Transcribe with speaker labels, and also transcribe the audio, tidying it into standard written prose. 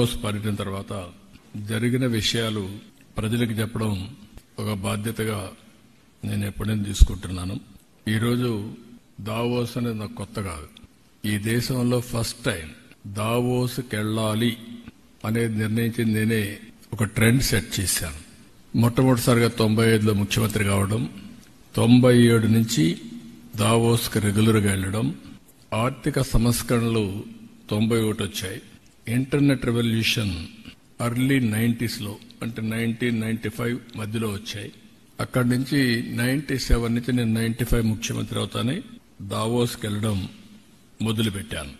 Speaker 1: Davos పర్యటన తర్వాత జరిగిన విషయాలు ప్రజలకు చెప్పడం ఒక బాధ్యతగా నేను ఎప్పుడైనా తీసుకుంటున్నాను. ఈరోజు దావోస్ అనేది నాకు కొత్త కాదు. ఈ దేశంలో ఫస్ట్ టైం దావోస్కి వెళ్ళాలి అనేది నిర్ణయించింది నేనే. ఒక ట్రెండ్ సెట్ చేశాను. మొట్టమొదటిసారిగా 95లో ముఖ్యమంత్రి కావడం, 97 నుంచి దావోస్కి రెగ్యులర్గా వెళ్లడం, ఆర్థిక సంస్కరణలు 91 వచ్చాయి. ఇంటర్నెట్ రెవల్యూషన్ ఎర్లీ 90s అంటే 1995 మధ్యలో వచ్చాయి. అక్కడి నుంచి 97 నుంచి నేను 95 ముఖ్యమంత్రి అవుతానే దావోస్కి వెళ్లడం మొదలుపెట్టాను.